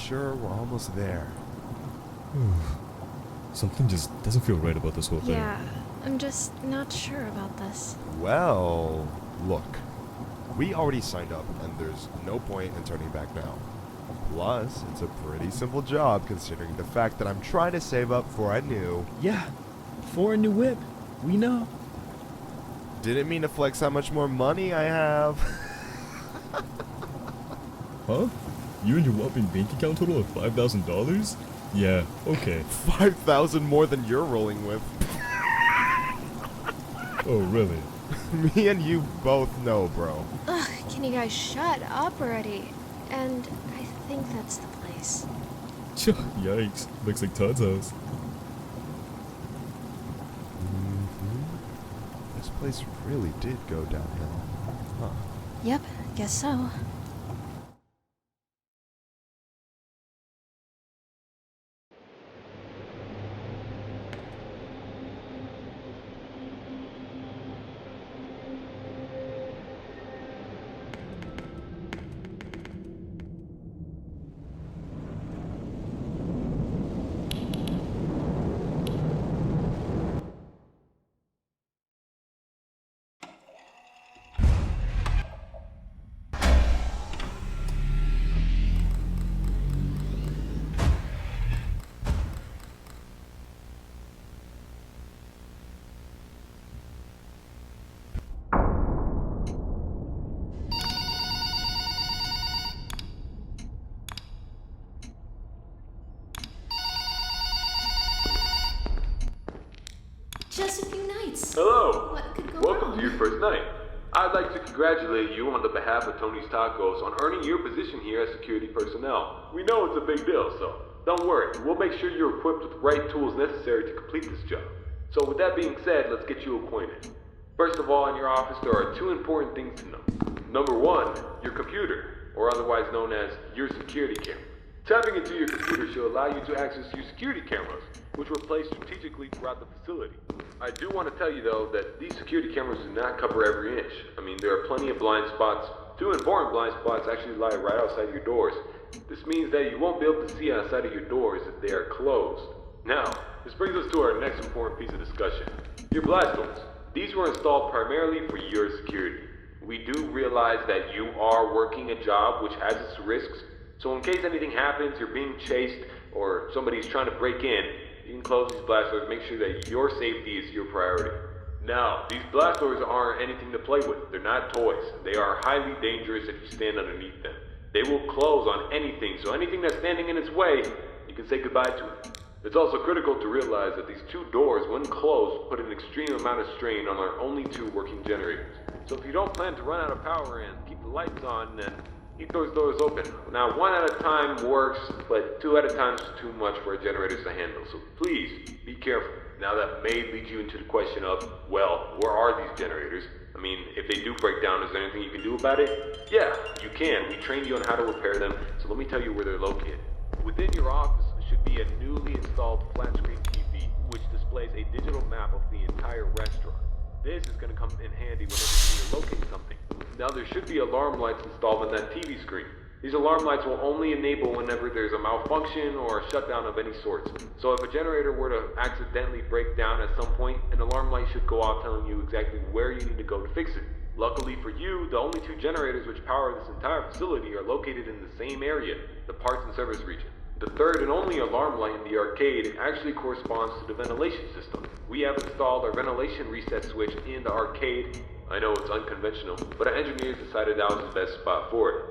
sure we're almost there. Something just doesn't feel right about this whole thing. Yeah, I'm just not sure about this. Well, look. We already signed up, and there's no point in turning back now. Plus, it's a pretty simple job considering the fact that I'm trying to save up for a new... Yeah, for a new whip. We know. Didn't mean to flex how much more money I have. Huh? You and your whopping bank account total of $5,000? Yeah, okay. 5,000 more than you're rolling with. Oh, really? Me and you both know, bro. Ugh, can you guys shut up already? And I think that's the place. Yikes. Looks like Todd's house. This place really did go downhill. Huh. Yep, guess so. Just a few nights. Hello. What could go Welcome wrong? to your first night. I'd like to congratulate you on the behalf of Tony's Tacos on earning your position here as security personnel. We know it's a big deal, so don't worry. We'll make sure you're equipped with the right tools necessary to complete this job. So with that being said, let's get you acquainted. First of all, in your office, there are two important things to know. Number one, your computer, or otherwise known as your security camera. Tapping into your computer should allow you to access your security cameras, which were placed strategically throughout the facility. I do want to tell you though that these security cameras do not cover every inch. I mean, there are plenty of blind spots. Two important blind spots actually lie right outside your doors. This means that you won't be able to see outside of your doors if they are closed. Now, this brings us to our next important piece of discussion. Your blast doors. These were installed primarily for your security. We do realize that you are working a job which has its risks, so in case anything happens, you're being chased, or somebody's trying to break in, you can close these blast doors, make sure that your safety is your priority. Now, these blast doors aren't anything to play with. They're not toys. They are highly dangerous if you stand underneath them. They will close on anything, so anything that's standing in its way, you can say goodbye to it. It's also critical to realize that these two doors, when closed, put an extreme amount of strain on our only two working generators. So if you don't plan to run out of power and keep the lights on, then keep those doors open. Now, one at a time works, but two at a time is too much for our generators to handle, so please, be careful. Now that may lead you into the question of, well, where are these generators? I mean, if they do break down, is there anything you can do about it? Yeah, you can. We trained you on how to repair them, so let me tell you where they're located. Within your office should be a newly installed flat-screen TV, which displays a digital map of the entire restaurant. This is going to come in handy whenever you need to locate something. Now there should be alarm lights installed on that TV screen. These alarm lights will only enable whenever there's a malfunction or a shutdown of any sort. So if a generator were to accidentally break down at some point, an alarm light should go off telling you exactly where you need to go to fix it. Luckily for you, the only two generators which power this entire facility are located in the same area, the parts and service region. The third and only alarm light in the arcade actually corresponds to the ventilation system. We have installed our ventilation reset switch in the arcade. I know it's unconventional, but our engineers decided that was the best spot for it.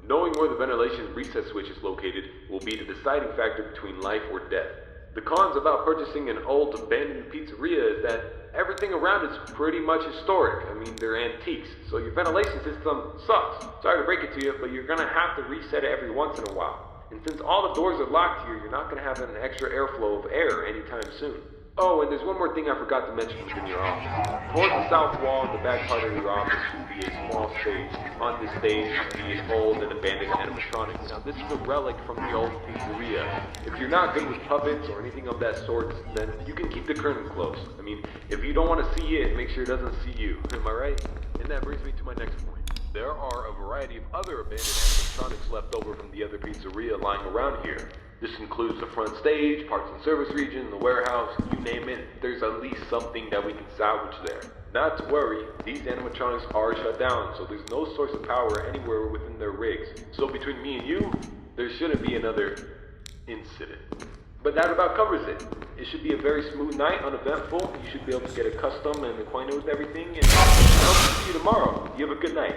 Knowing where the ventilation reset switch is located will be the deciding factor between life or death. The cons about purchasing an old abandoned pizzeria is that everything around is pretty much historic. I mean, they're antiques, so your ventilation system sucks. Sorry to break it to you, but you're gonna have to reset it every once in a while. And since all the doors are locked here, you're not gonna have an extra airflow of air anytime soon. Oh, and there's one more thing I forgot to mention within your office. Towards the south wall in the back part of your office will be a small stage. On this stage will be an old and abandoned animatronic. Now this is a relic from the old pizzeria. If you're not good with puppets or anything of that sort, then you can keep the curtain closed. I mean, if you don't want to see it, make sure it doesn't see you. Am I right? And that brings me to my next point. There are a variety of other abandoned animatronics left over from the other pizzeria lying around here. This includes the front stage, parts and service region, the warehouse, you name it. There's at least something that we can salvage there. Not to worry, these animatronics are shut down, so there's no source of power anywhere within their rigs. So between me and you, there shouldn't be another incident. But that about covers it. It should be a very smooth night, uneventful. You should be able to get accustomed and acquainted with everything, and I'll see you tomorrow. You have a good night.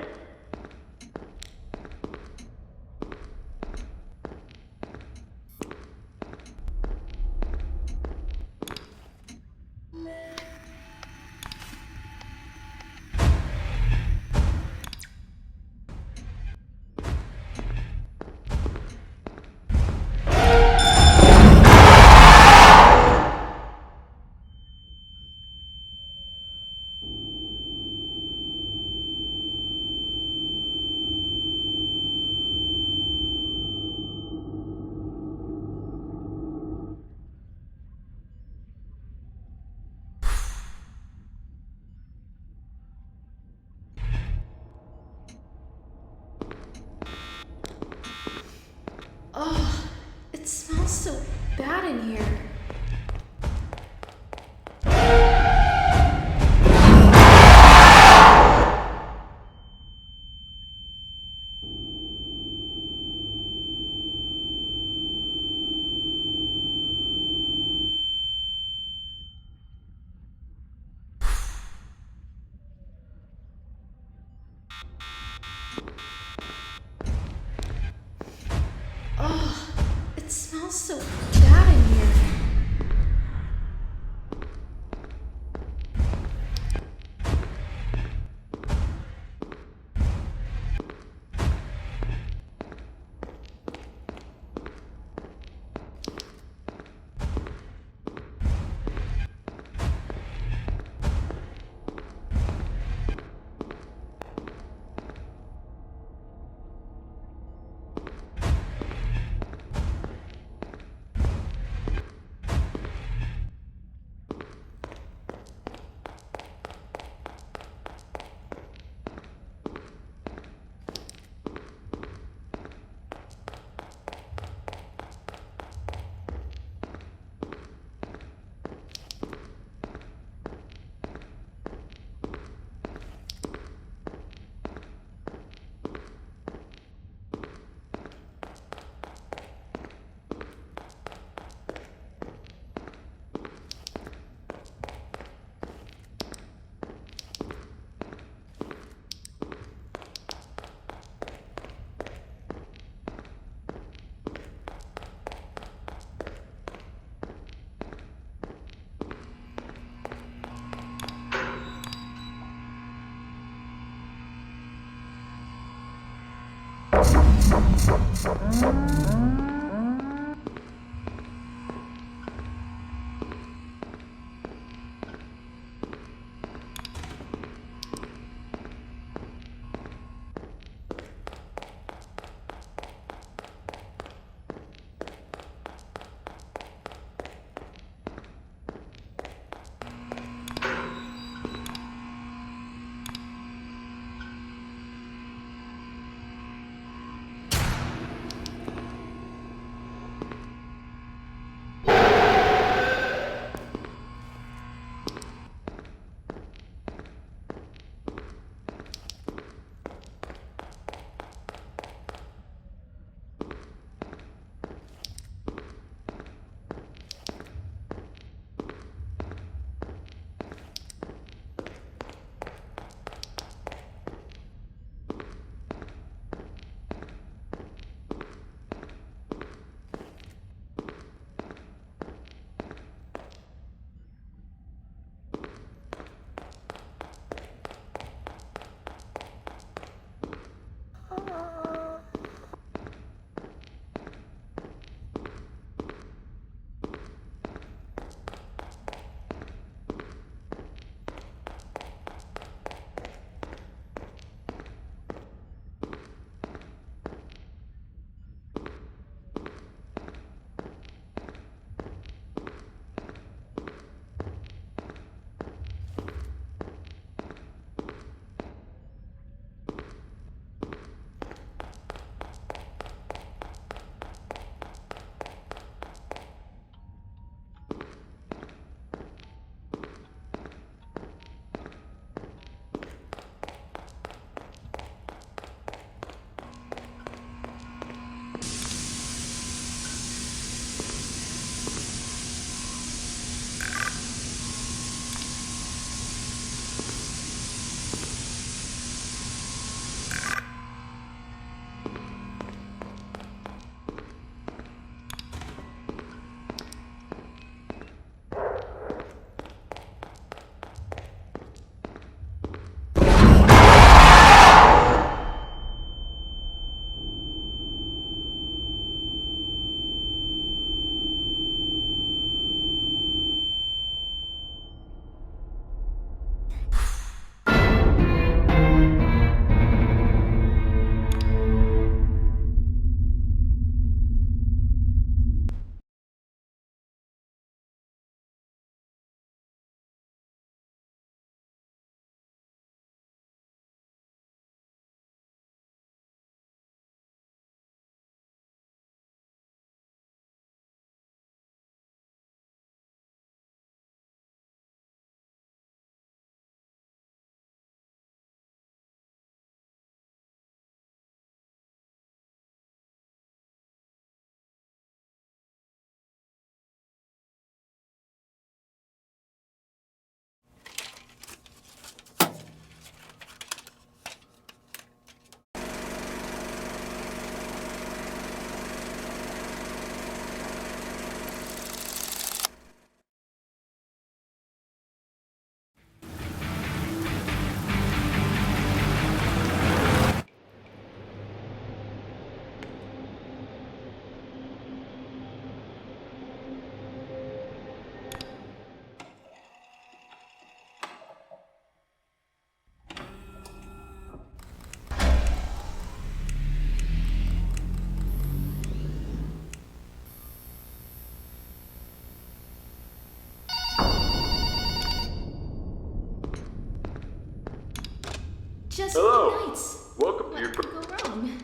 Oh, it smells so bad in here. Oh, it smells so bad in here. so Hello. many nights. Welcome to What your. could go wrong?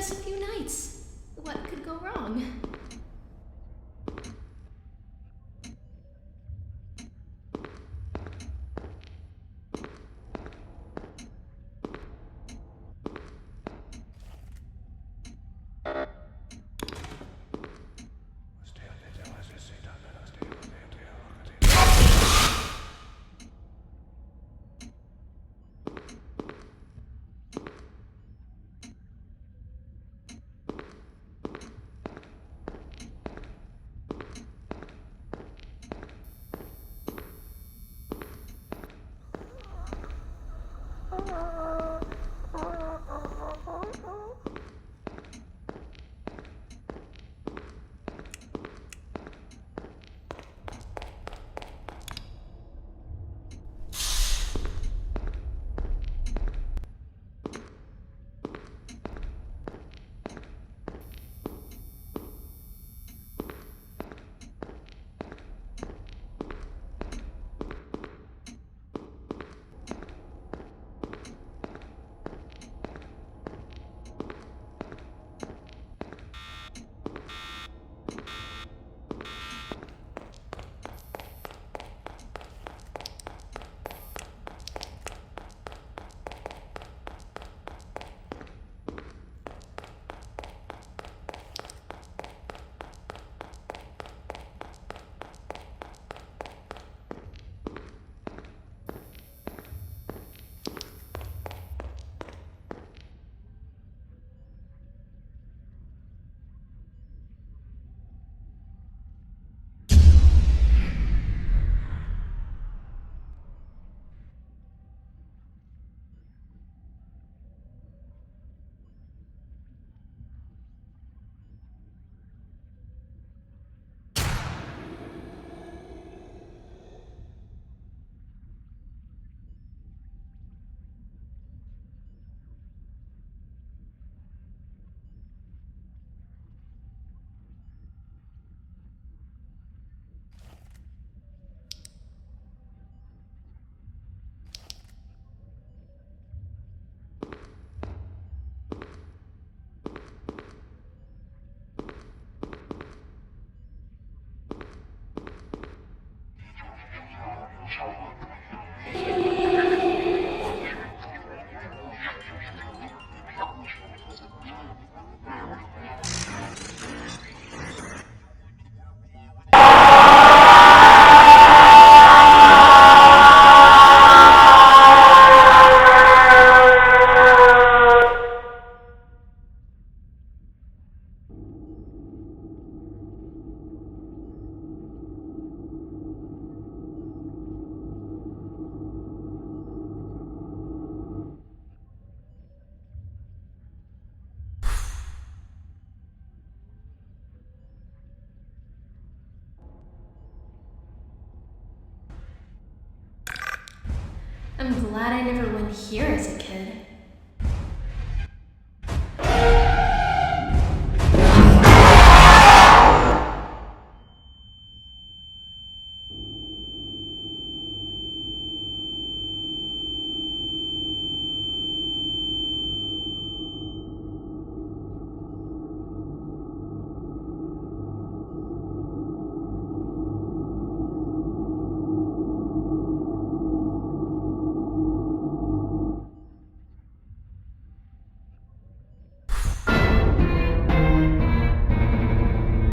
just a few nights. What could go wrong? I'm glad I never went here as a kid.